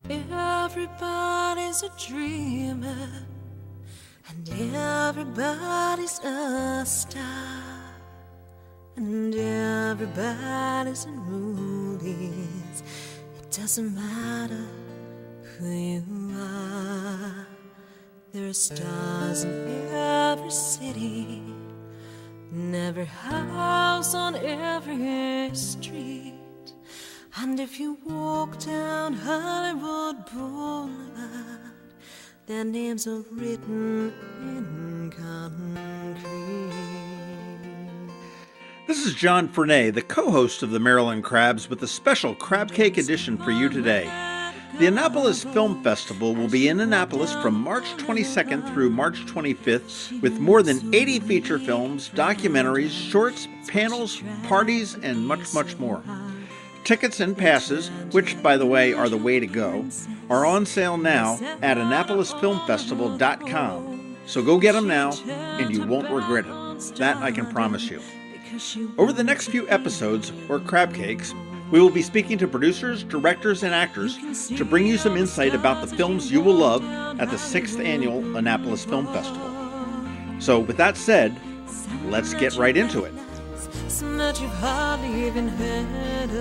Everybody's a dreamer, and everybody's a star, and everybody's in movies. It doesn't matter who you are. There are stars in every city, in every house, on every street. And if you walk down Hollywood Boulevard, their names are written in concrete. This is John Fernay, the co-host of the Maryland Crabs, with a special Crabcake edition for you today. The Annapolis Film Festival will be in Annapolis from March 22nd through March 25th with more than 80 feature films, documentaries, shorts, panels, parties, and much, much more. Tickets and passes, which, by the way, are the way to go, are on sale now at AnnapolisFilmFestival.com. So go get them now, and you won't regret it. That I can promise you. Over the next few episodes, or Crabcakes, we will be speaking to producers, directors, and actors to bring you some insight about the films you will love at the 6th Annual Annapolis Film Festival. So with that said, let's get right into it. Well,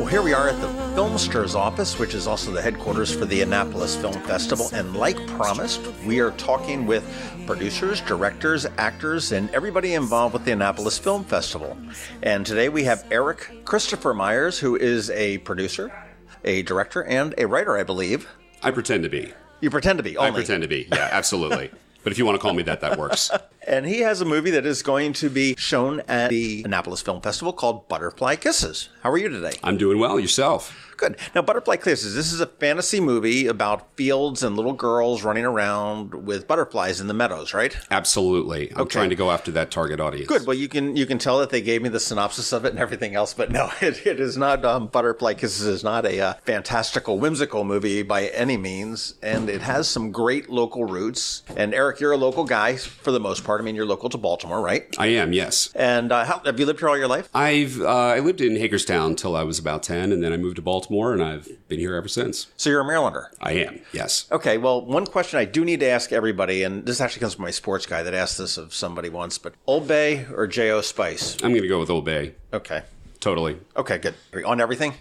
here we are at the Filmster's office, which is also the headquarters for the Annapolis Film Festival. And like promised, we are talking with producers, directors, actors, and everybody involved with the Annapolis Film Festival. And today we have Erik Kristopher Myers, who is a producer, a director, and a writer, I believe. I pretend to be. You pretend to be, only. I pretend to be, yeah, absolutely. But if you want to call me that, that works. And he has a movie that is going to be shown at the Annapolis Film Festival called Butterfly Kisses. How are you today? I'm doing well. Yourself? Good. Now, Butterfly Kisses, this is a fantasy movie about fields and little girls running around with butterflies in the meadows, right? Absolutely. I'm trying to go after that target audience. Good. Well, you can tell that they gave me the synopsis of it and everything else, but no, it is not, Butterfly Kisses is not a fantastical, whimsical movie by any means, and it has some great local roots. And Erik, you're a local guy for the most part. I mean, you're local to Baltimore, right? I am, yes. And have you lived here all your life? I lived in Hagerstown till I was about 10, and then I moved to Baltimore, and I've been here ever since. So you're a Marylander? I am, yes. Okay, well, one question I do need to ask everybody, and this actually comes from my sports guy that asked this of somebody once, but Old Bay or J.O. Spice? I'm going to go with Old Bay. Okay. Totally. Okay, good. On everything?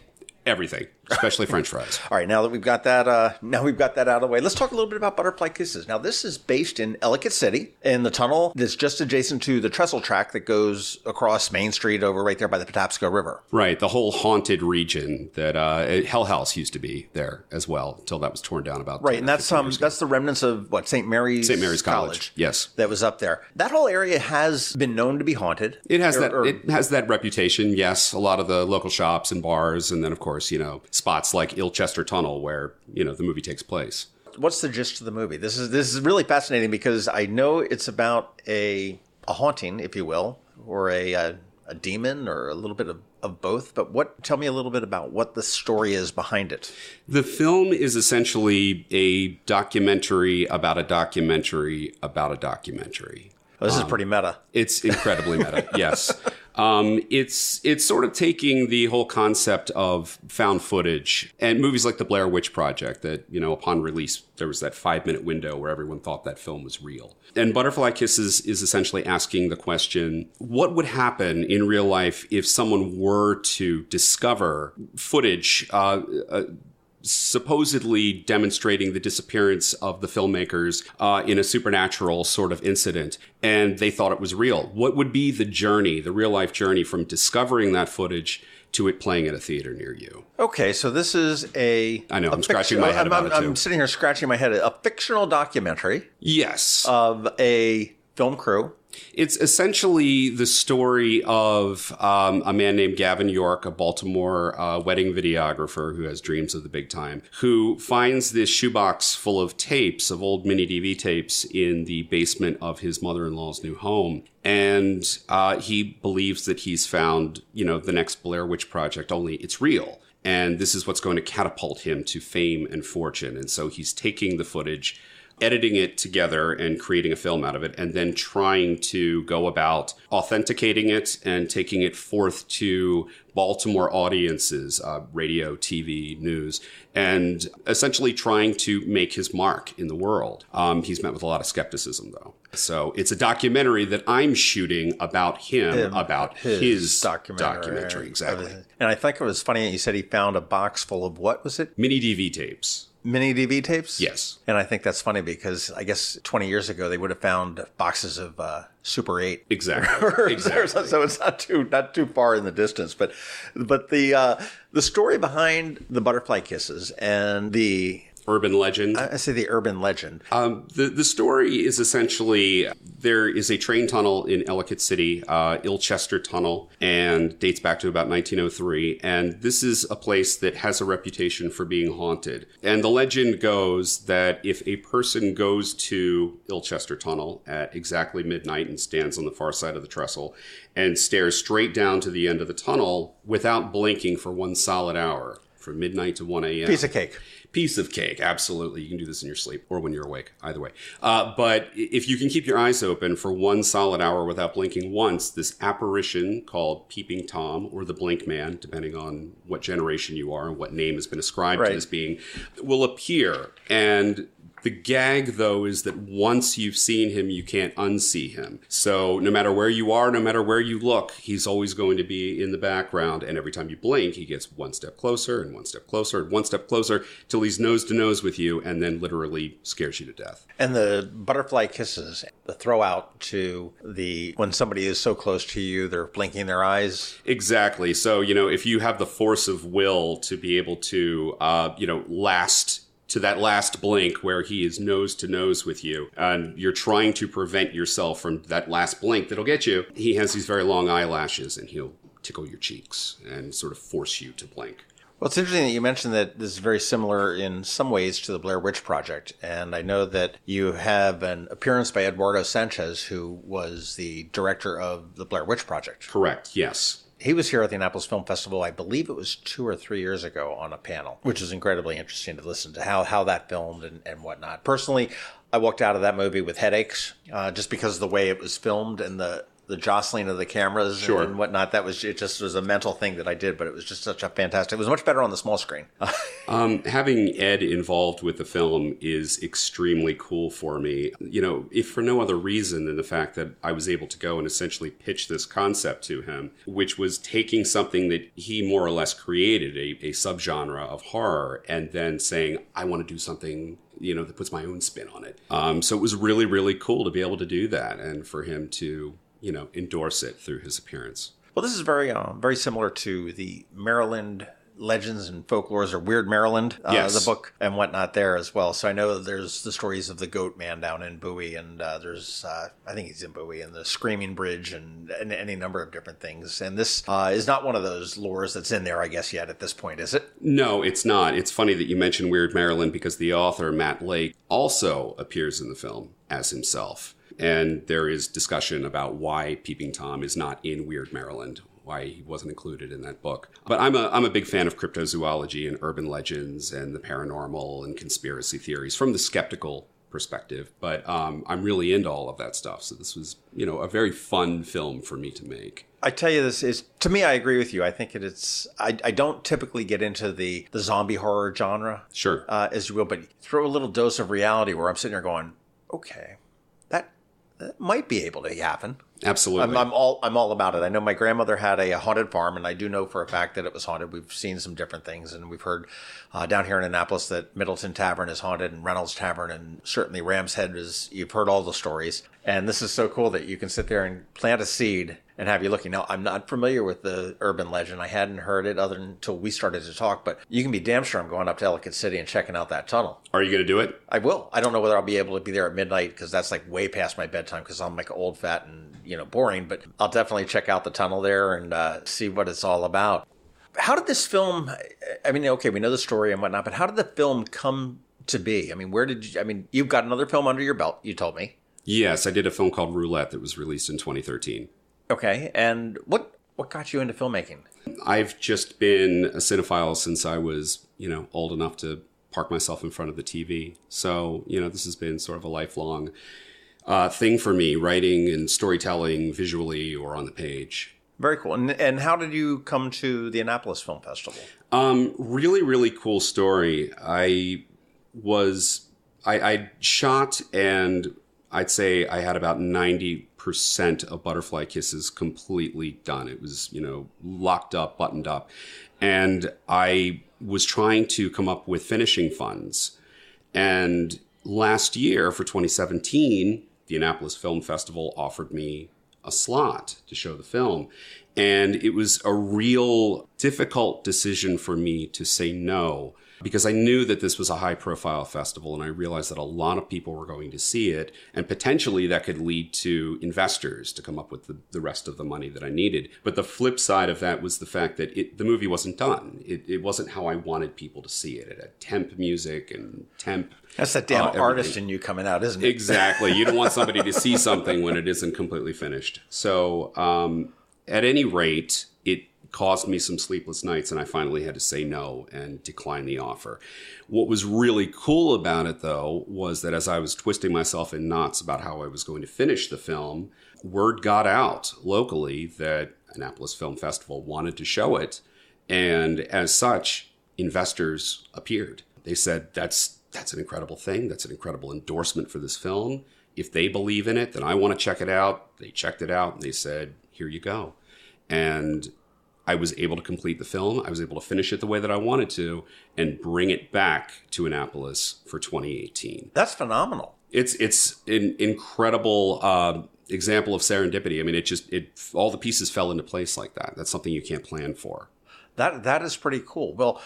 Everything, especially French fries. All right, now that we've got that, out of the way, let's talk a little bit about Butterfly Kisses. Now, this is based in Ellicott City, in the tunnel that's just adjacent to the trestle track that goes across Main Street over right there by the Patapsco River. Right, the whole haunted region that Hell House used to be there as well until that was torn down about. Right, and that's the remnants of what, St. Mary's College. Yes, that was up there. That whole area has been known to be haunted. It has that reputation. Yes, a lot of the local shops and bars, and then of course, spots like Ilchester Tunnel where, the movie takes place. What's the gist of the movie? This is really fascinating because I know it's about a haunting, if you will, or a demon or a little bit of both. But tell me a little bit about what the story is behind it. The film is essentially a documentary about a documentary about a documentary. Oh, this is pretty meta. It's incredibly meta, yes. It's sort of taking the whole concept of found footage and movies like the Blair Witch Project that, upon release, there was that 5-minute window where everyone thought that film was real. And Butterfly Kisses is essentially asking the question, what would happen in real life if someone were to discover footage supposedly demonstrating the disappearance of the filmmakers in a supernatural sort of incident, and they thought it was real? What would be the journey, the real-life journey from discovering that footage to it playing at a theater near you? Okay, so this is I know, I'm scratching my head about it, too. I'm sitting here scratching my head. A fictional documentary. Yes. Of a film crew. It's essentially the story of a man named Gavin York, a Baltimore wedding videographer who has dreams of the big time, who finds this shoebox full of tapes, of old mini DV tapes, in the basement of his mother-in-law's new home. And he believes that he's found, the next Blair Witch Project, only it's real. And this is what's going to catapult him to fame and fortune. And so he's taking the footage editing it together and creating a film out of it, and then trying to go about authenticating it and taking it forth to Baltimore audiences, radio, TV, news, and essentially trying to make his mark in the world. He's met with a lot of skepticism, though. So it's a documentary that I'm shooting about him about his documentary. Exactly. And I think it was funny that you said he found a box full of, what was it? Mini DV tapes. Mini DV tapes? Yes. And I think that's funny because I guess 20 years ago they would have found boxes of Super 8. Exactly. Exactly. So it's not too far in the distance. But the story behind the butterfly kisses and the urban legend. I say the urban legend. The story is essentially there is a train tunnel in Ellicott City, Ilchester Tunnel, and dates back to about 1903. And this is a place that has a reputation for being haunted. And the legend goes that if a person goes to Ilchester Tunnel at exactly midnight and stands on the far side of the trestle and stares straight down to the end of the tunnel without blinking for 1 solid hour, from midnight to 1 a.m. Piece of cake, absolutely. You can do this in your sleep or when you're awake, either way. But if you can keep your eyes open for 1 solid hour without blinking once, this apparition called Peeping Tom or the Blink Man, depending on what generation you are and what name has been ascribed to this being, will appear. And the gag, though, is that once you've seen him, you can't unsee him. So no matter where you are, no matter where you look, he's always going to be in the background. And every time you blink, he gets 1 step closer and 1 step closer and 1 step closer till he's nose to nose with you and then literally scares you to death. And the butterfly kisses, the throw out to when somebody is so close to you, they're blinking their eyes. Exactly. So, if you have the force of will to be able to, last to that last blink where he is nose to nose with you, and you're trying to prevent yourself from that last blink that'll get you, he has these very long eyelashes and he'll tickle your cheeks and sort of force you to blink. Well, it's interesting that you mentioned that this is very similar in some ways to the Blair Witch Project. And I know that you have an appearance by Eduardo Sanchez, who was the director of the Blair Witch Project. Correct, yes. He was here at the Annapolis Film Festival, I believe it was 2 or 3 years ago, on a panel, which was incredibly interesting to listen to how that filmed and whatnot. Personally, I walked out of that movie with headaches just because of the way it was filmed and the jostling of the cameras and whatnot. It just was a mental thing that I did, but it was just such a fantastic, it was much better on the small screen. Having Ed involved with the film is extremely cool for me, if for no other reason than the fact that I was able to go and essentially pitch this concept to him, which was taking something that he more or less created, a subgenre of horror, and then saying, I want to do something that puts my own spin on it. So it was really, really cool to be able to do that and for him to endorse it through his appearance. Well, this is very similar to the Maryland Legends and Folklores, or Weird Maryland, the book and whatnot there as well. So I know there's the stories of the Goat Man down in Bowie, and there's, I think he's in Bowie, and the Screaming Bridge and any number of different things. And this is not one of those lores that's in there, I guess, yet at this point, is it? No, it's not. It's funny that you mentioned Weird Maryland because the author, Matt Lake, also appears in the film as himself. And there is discussion about why Peeping Tom is not in Weird Maryland, why he wasn't included in that book. But I'm a big fan of cryptozoology and urban legends and the paranormal and conspiracy theories from the skeptical perspective. But I'm really into all of that stuff. So this was, a very fun film for me to make. I tell you, to me, I agree with you. I think I don't typically get into the zombie horror genre, sure, as you will, but throw a little dose of reality where I'm sitting there going, okay, that might be able to happen. Absolutely. I'm all about it. I know my grandmother had a haunted farm, and I do know for a fact that it was haunted. We've seen some different things, and we've heard down here in Annapolis that Middleton Tavern is haunted, and Reynolds Tavern, and certainly Ram's Head you've heard all the stories. And this is so cool that you can sit there and plant a seed and have you looking. Now, I'm not familiar with the urban legend. I hadn't heard it until we started to talk, but you can be damn sure I'm going up to Ellicott City and checking out that tunnel. Are you going to do it? I will. I don't know whether I'll be able to be there at midnight because that's like way past my bedtime because I'm like old, fat, and boring, but I'll definitely check out the tunnel there and see what it's all about. How did this film, we know the story and whatnot, but how did the film come to be? You've got another film under your belt, you told me. Yes, I did a film called Roulette that was released in 2013. Okay, and what got you into filmmaking? I've just been a cinephile since I was, old enough to park myself in front of the TV. So, this has been sort of a lifelong thing for me, writing and storytelling visually or on the page. Very cool. And how did you come to the Annapolis Film Festival? Really, really cool story. I shot, and I'd say I had about 90% of Butterfly Kisses completely done. It was, locked up, buttoned up. And I was trying to come up with finishing funds. And last year, for 2017, the Annapolis Film Festival offered me a slot to show the film. And it was a real difficult decision for me to say no, because I knew that this was a high-profile festival, and I realized that a lot of people were going to see it, and potentially that could lead to investors to come up with the rest of the money that I needed. But the flip side of that was the fact that the movie wasn't done. It wasn't how I wanted people to see it. It had temp music and temp... That's that damn artist in you coming out, isn't it? Exactly. You don't want somebody to see something when it isn't completely finished. So at any rate, it caused me some sleepless nights, and I finally had to say no and decline the offer. What was really cool about it, though, was that as I was twisting myself in knots about how I was going to finish the film, word got out locally that Annapolis Film Festival wanted to show it, and as such, investors appeared. They said, that's an incredible thing. That's an incredible endorsement for this film. If they believe in it, then I want to check it out. They checked it out, and they said, here you go. And I was able to complete the film. I was able to finish it the way that I wanted to and bring it back to Annapolis for 2018. That's phenomenal. It's an incredible example of serendipity. I mean, all the pieces fell into place like that. That's something you can't plan for. That is pretty cool. Well,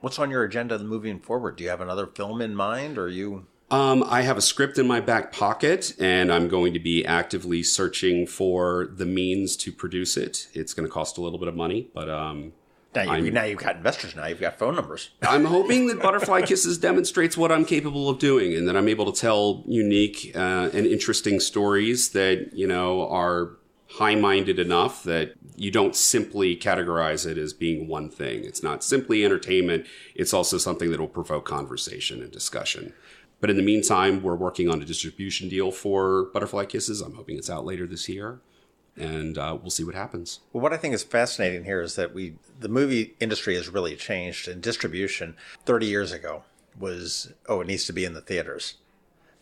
what's on your agenda moving forward? Do you have another film in mind, or are you... I have a script in my back pocket, and I'm going to be actively searching for the means to produce it. It's going to cost a little bit of money, but now you've got investors. Now you've got phone numbers. I'm hoping that Butterfly Kisses demonstrates what I'm capable of doing, and that I'm able to tell unique and interesting stories that are high-minded enough that you don't simply categorize it as being one thing. It's not simply entertainment. It's also something that will provoke conversation and discussion. But in the meantime, we're working on a distribution deal for Butterfly Kisses. I'm hoping it's out later this year, and we'll see what happens. Well, what I think is fascinating here is that the movie industry has really changed, and distribution 30 years ago was, it needs to be in the theaters.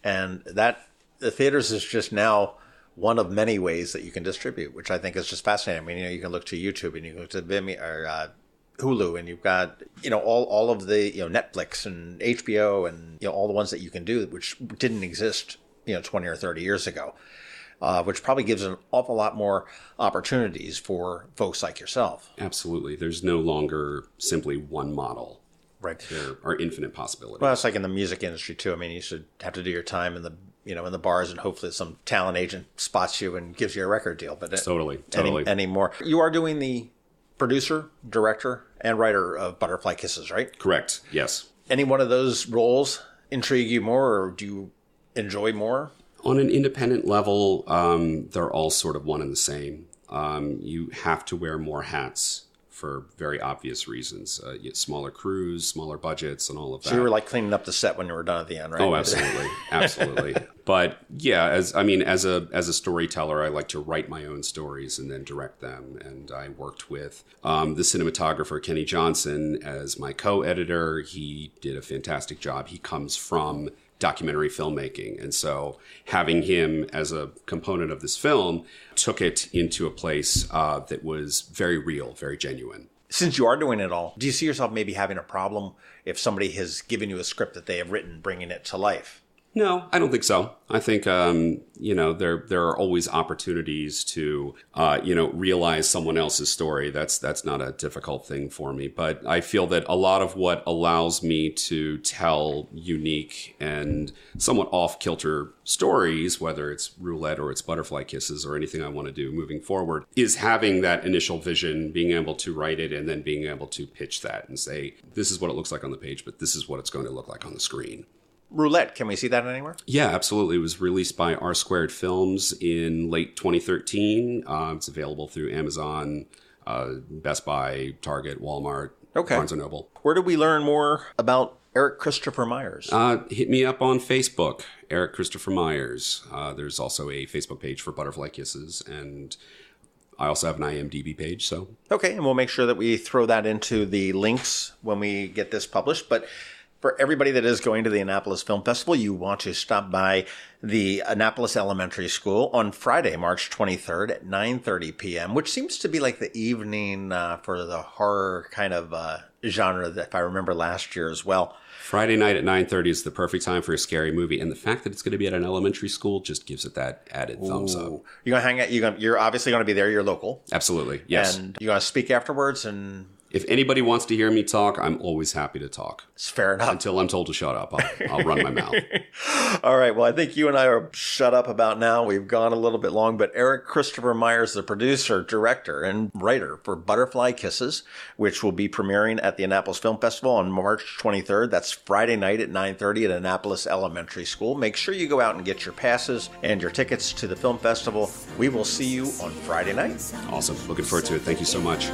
And that the theaters is just now one of many ways that you can distribute, which I think is just fascinating. I mean, you can look to YouTube, and you can look to Vimeo or Hulu, and you've got all of the Netflix and HBO and all the ones that you can do, which didn't exist 20 or 30 years ago, which probably gives an awful lot more opportunities for folks like yourself. Absolutely. There's no longer simply one model. Right. There are infinite possibilities. Well, it's like in the music industry too. I mean, you should have to do your time in the in the bars, and hopefully some talent agent spots you and gives you a record deal. But totally. Anymore, you are doing the producer, director, and writer of Butterfly Kisses, right? Correct. Yes. Any one of those roles intrigue you more, or do you enjoy more? On an independent level, they're all sort of one and the same. You have to wear more hats for very obvious reasons. Smaller crews, smaller budgets, and all of that. So you were like cleaning up the set when you were done at the end, right? Oh, absolutely. Absolutely. But yeah, as a storyteller, I like to write my own stories and then direct them. And I worked with the cinematographer, Kenny Johnson, as my co-editor. He did a fantastic job. He comes from documentary filmmaking. And so having him as a component of this film took it into a place that was very real, very genuine. Since you are doing it all, do you see yourself maybe having a problem if somebody has given you a script that they have written, bringing it to life? No, I don't think so. I think, there are always opportunities to, realize someone else's story. That's not a difficult thing for me. But I feel that a lot of what allows me to tell unique and somewhat off-kilter stories, whether it's Roulette or it's Butterfly Kisses or anything I want to do moving forward, is having that initial vision, being able to write it, and then being able to pitch that and say, this is what it looks like on the page, but this is what it's going to look like on the screen. Roulette, can we see that anywhere? Yeah, absolutely. It was released by R Squared Films in late 2013. It's available through Amazon, Best Buy, Target, Walmart, Barnes & Noble. Where do we learn more about Erik Kristopher Myers. Hit me up on Facebook, Erik Kristopher Myers. There's also a Facebook page for Butterfly Kisses, and I also have an IMDb page. So okay, and we'll make sure that we throw that into the links when we get this published. But for everybody that is going to the Annapolis Film Festival, you want to stop by the Annapolis Elementary School on Friday, March 23rd at 9:30 p.m., which seems to be like the evening for the horror kind of genre that if I remember last year as well. Friday night at 9:30 is the perfect time for a scary movie, and the fact that it's going to be at an elementary school just gives it that added thumbs up. You're gonna hang out. You're obviously going to be there. You're local. Absolutely, yes. And you're going to speak afterwards. And if anybody wants to hear me talk, I'm always happy to talk. It's fair enough. Until I'm told to shut up, I'll run my mouth. All right. Well, I think you and I are shut up about now. We've gone a little bit long, but Erik Kristopher Myers, the producer, director, and writer for Butterfly Kisses, which will be premiering at the Annapolis Film Festival on March 23rd. That's Friday night at 9:30 at Annapolis Elementary School. Make sure you go out and get your passes and your tickets to the film festival. We will see you on Friday night. Awesome. Looking forward to it. Thank you so much.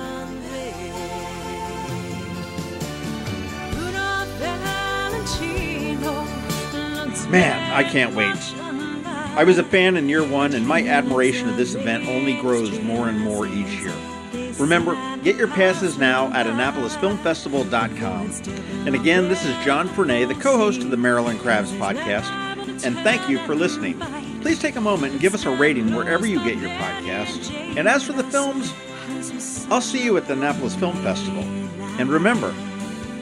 Man, I can't wait. I was a fan in year one, and my admiration of this event only grows more and more each year. Remember, get your passes now at AnnapolisFilmFestival.com. And again, this is John Fernay, the co-host of the Maryland Crabs podcast, and thank you for listening. Please take a moment and give us a rating wherever you get your podcasts. And as for the films, I'll see you at the Annapolis Film Festival. And remember,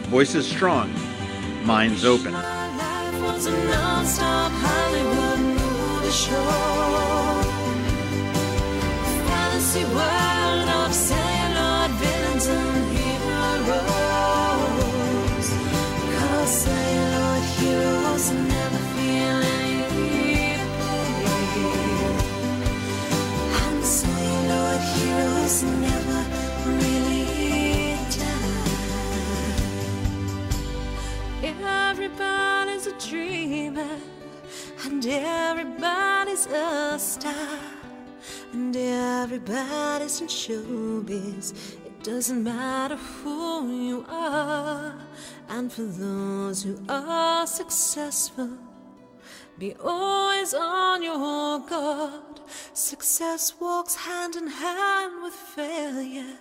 voices strong, minds open. Was a non-stop Hollywood movie show. Fantasy world of celluloid villains and heroes. 'Cause celluloid heroes never feel any pain, and celluloid heroes never really die. Everybody's a dreamer, and everybody's a star, and everybody's in showbiz. It doesn't matter who you are. And for those who are successful, be always on your guard. Success walks hand in hand with failure.